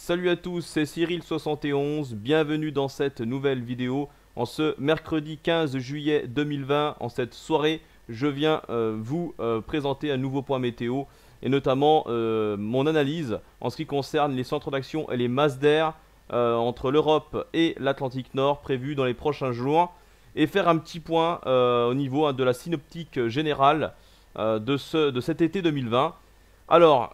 Salut à tous, c'est Cyril71, bienvenue dans cette nouvelle vidéo. En ce mercredi 15 juillet 2020, en cette soirée, je viens vous présenter un nouveau point météo et notamment mon analyse en ce qui concerne les centres d'action et les masses d'air entre l'Europe et l'Atlantique Nord prévus dans les prochains jours et faire un petit point au niveau de la synoptique générale de cet été 2020. Alors,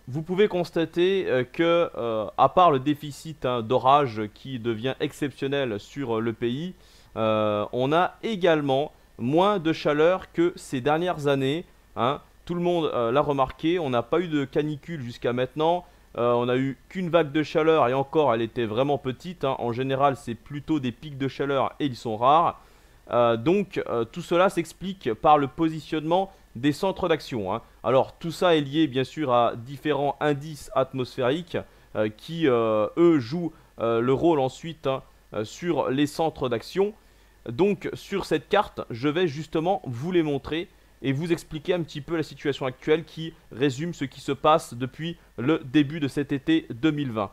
vous pouvez constater que, à part le déficit d'orage qui devient exceptionnel sur le pays, on a également moins de chaleur que ces dernières années, hein. Tout le monde l'a remarqué, on n'a pas eu de canicule jusqu'à maintenant, on n'a eu qu'une vague de chaleur et encore elle était vraiment petite, hein. En général, c'est plutôt des pics de chaleur et ils sont rares. Donc, tout cela s'explique par le positionnement des centres d'action, hein. Alors tout ça est lié bien sûr à différents indices atmosphériques qui eux jouent le rôle ensuite, hein, sur les centres d'action. Donc sur cette carte je vais justement vous les montrer et vous expliquer un petit peu la situation actuelle qui résume ce qui se passe depuis le début de cet été 2020.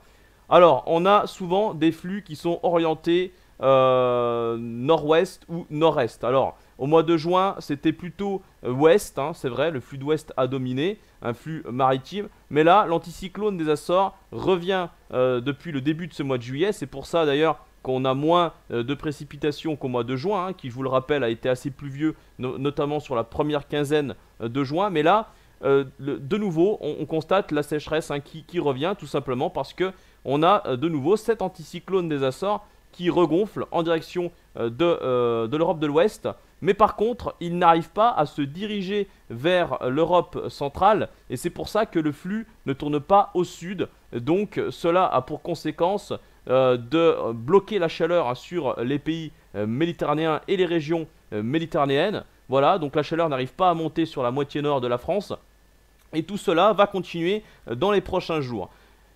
Alors on a souvent des flux qui sont orientés nord-ouest ou nord-est. Alors au mois de juin, c'était plutôt ouest, hein, c'est vrai, le flux d'ouest a dominé, un flux maritime. Mais là, l'anticyclone des Açores revient depuis le début de ce mois de juillet. C'est pour ça d'ailleurs qu'on a moins de précipitations qu'au mois de juin, hein, qui, je vous le rappelle, a été assez pluvieux, notamment sur la première quinzaine de juin. Mais là, de nouveau, on constate la sécheresse, hein, qui revient tout simplement parce que on a de nouveau cet anticyclone des Açores qui regonfle en direction de l'Europe de l'Ouest. Mais par contre, il n'arrive pas à se diriger vers l'Europe centrale et c'est pour ça que le flux ne tourne pas au sud. Donc cela a pour conséquence de bloquer la chaleur sur les pays méditerranéens et les régions méditerranéennes. Voilà, donc la chaleur n'arrive pas à monter sur la moitié nord de la France et tout cela va continuer dans les prochains jours.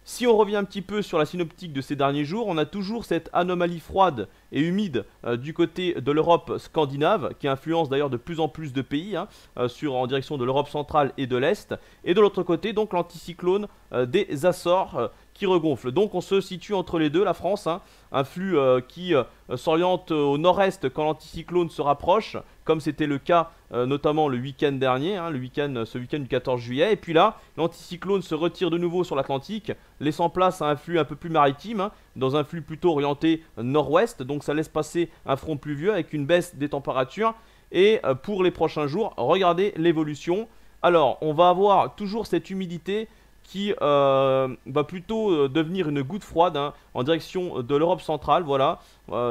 Si on revient un petit peu sur la synoptique de ces derniers jours, on a toujours cette anomalie froide et humide du côté de l'Europe scandinave, qui influence d'ailleurs de plus en plus de pays, hein, en direction de l'Europe centrale et de l'Est. Et de l'autre côté, donc l'anticyclone des Açores qui regonfle. Donc on se situe entre les deux, la France, hein, un flux qui s'oriente au nord-est quand l'anticyclone se rapproche, comme c'était le cas notamment le week-end dernier, hein, ce week-end du 14 juillet. Et puis là, l'anticyclone se retire de nouveau sur l'Atlantique, laissant place à un flux un peu plus maritime, hein, dans un flux plutôt orienté nord-ouest. Donc ça laisse passer un front pluvieux avec une baisse des températures. Et pour les prochains jours, regardez l'évolution. Alors, on va avoir toujours cette humidité qui va plutôt devenir une goutte froide, hein, en direction de l'Europe centrale. Voilà,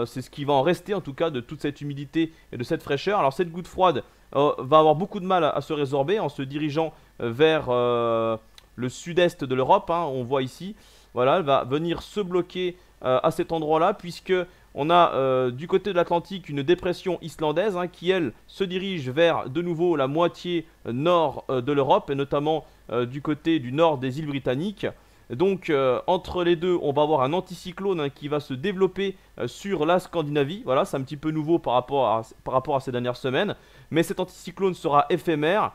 c'est ce qui va en rester en tout cas de toute cette humidité et de cette fraîcheur. Alors cette goutte froide va avoir beaucoup de mal à se résorber en se dirigeant vers le sud-est de l'Europe, hein, on voit ici. Voilà, elle va venir se bloquer à cet endroit-là puisque on a du côté de l'Atlantique une dépression islandaise, hein, qui elle se dirige vers de nouveau la moitié nord de l'Europe et notamment du côté du nord des îles britanniques. Donc entre les deux, on va avoir un anticyclone, hein, qui va se développer sur la Scandinavie. Voilà, c'est un petit peu nouveau par rapport à ces dernières semaines. Mais cet anticyclone sera éphémère.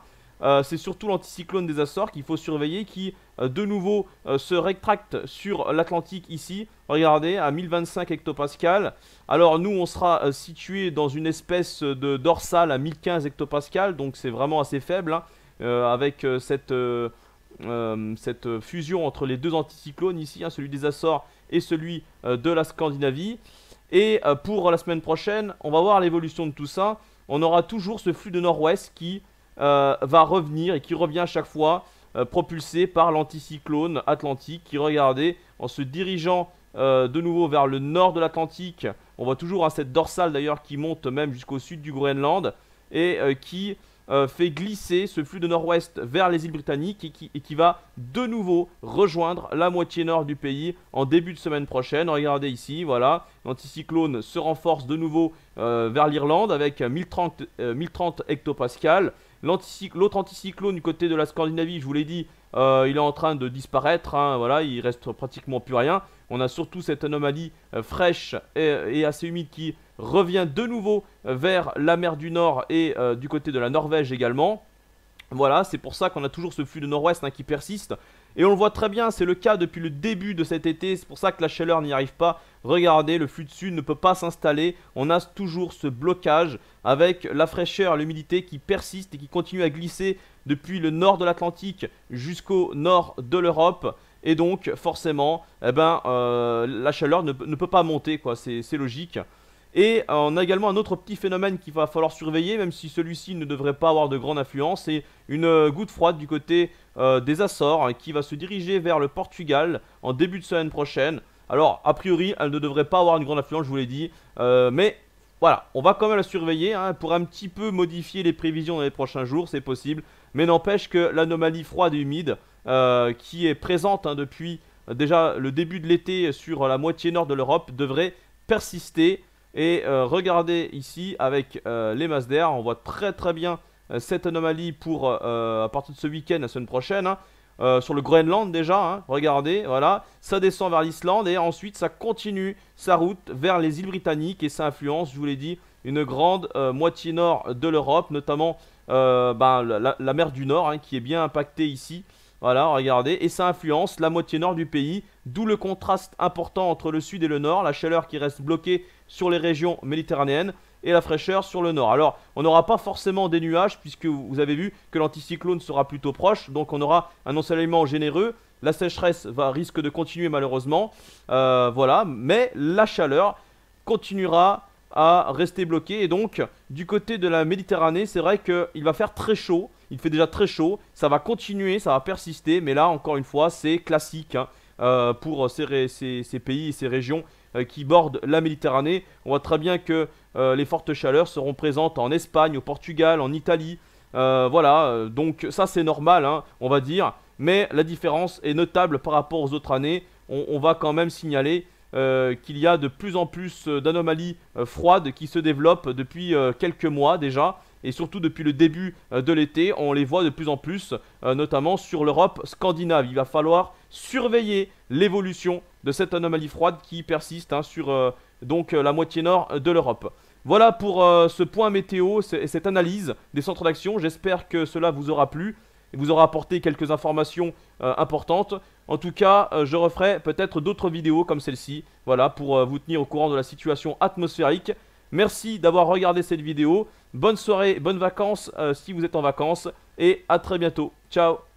C'est surtout l'anticyclone des Açores qu'il faut surveiller, qui de nouveau se rétracte sur l'Atlantique ici. Regardez, à 1025 hectopascales. Alors nous, on sera situé dans une espèce de dorsale à 1015 hectopascales, donc c'est vraiment assez faible, hein, avec cette fusion entre les deux anticyclones ici, hein, celui des Açores et celui de la Scandinavie. Et pour la semaine prochaine, on va voir l'évolution de tout ça. On aura toujours ce flux de nord-ouest qui va revenir et qui revient à chaque fois, propulsé par l'anticyclone atlantique qui, regardez, en se dirigeant de nouveau vers le nord de l'Atlantique, on voit toujours, hein, cette dorsale d'ailleurs qui monte même jusqu'au sud du Groenland et qui fait glisser ce flux de nord-ouest vers les îles britanniques et qui va de nouveau rejoindre la moitié nord du pays en début de semaine prochaine. Regardez ici, voilà, l'anticyclone se renforce de nouveau vers l'Irlande avec 1030 hectopascales. L'autre anticyclone du côté de la Scandinavie, je vous l'ai dit, il est en train de disparaître, hein, voilà, il reste pratiquement plus rien. On a surtout cette anomalie fraîche et assez humide qui revient de nouveau vers la mer du Nord et du côté de la Norvège également. Voilà, c'est pour ça qu'on a toujours ce flux de nord-ouest, hein, qui persiste Et on le voit très bien, c'est le cas depuis le début de cet été, c'est pour ça que la chaleur n'y arrive pas. Regardez, le flux de sud ne peut pas s'installer, on a toujours ce blocage avec la fraîcheur, l'humidité qui persiste et qui continue à glisser depuis le nord de l'Atlantique jusqu'au nord de l'Europe. Et donc forcément, la chaleur ne peut pas monter, quoi, c'est logique. Et on a également un autre petit phénomène qu'il va falloir surveiller, même si celui-ci ne devrait pas avoir de grande influence, c'est une goutte froide du côté des Açores, hein, qui va se diriger vers le Portugal en début de semaine prochaine. Alors, a priori, elle ne devrait pas avoir une grande influence, je vous l'ai dit, mais voilà, on va quand même la surveiller, hein, pour un petit peu modifier les prévisions dans les prochains jours, c'est possible, mais n'empêche que l'anomalie froide et humide, qui est présente, hein, depuis déjà le début de l'été sur la moitié nord de l'Europe, devrait persister. Et regardez ici avec les masses d'air, on voit très bien cette anomalie pour à partir de ce week-end, la semaine prochaine, hein, sur le Groenland déjà, hein, regardez, voilà, ça descend vers l'Islande et ensuite ça continue sa route vers les îles Britanniques et ça influence, je vous l'ai dit, une grande moitié nord de l'Europe, notamment la mer du Nord, hein, qui est bien impactée ici. Voilà, regardez, et ça influence la moitié nord du pays, d'où le contraste important entre le sud et le nord, la chaleur qui reste bloquée sur les régions méditerranéennes et la fraîcheur sur le nord. Alors, on n'aura pas forcément des nuages, puisque vous avez vu que l'anticyclone sera plutôt proche, donc on aura un ensoleillement généreux, la sécheresse risque de continuer malheureusement, voilà, mais la chaleur continuera à rester bloquée. Et donc du côté de la Méditerranée, c'est vrai qu'il va faire très chaud. Il fait déjà très chaud, ça va continuer, ça va persister. Mais là encore une fois c'est classique, hein, pour ces pays et ces régions qui bordent la Méditerranée. On voit très bien que les fortes chaleurs seront présentes en Espagne, au Portugal, en Italie. Voilà, donc ça c'est normal, hein, on va dire. Mais la différence est notable par rapport aux autres années. On va quand même signaler qu'il y a de plus en plus d'anomalies froides qui se développent depuis quelques mois déjà. Et surtout depuis le début de l'été, on les voit de plus en plus, notamment sur l'Europe scandinave. Il va falloir surveiller l'évolution de cette anomalie froide qui persiste, hein, sur donc la moitié nord de l'Europe. Voilà pour ce point météo et cette analyse des centres d'action. J'espère que cela vous aura plu et vous aura apporté quelques informations importantes. En tout cas, je referai peut-être d'autres vidéos comme celle-ci, voilà, pour vous tenir au courant de la situation atmosphérique. Merci d'avoir regardé cette vidéo. Bonne soirée, bonnes vacances si vous êtes en vacances. Et à très bientôt. Ciao.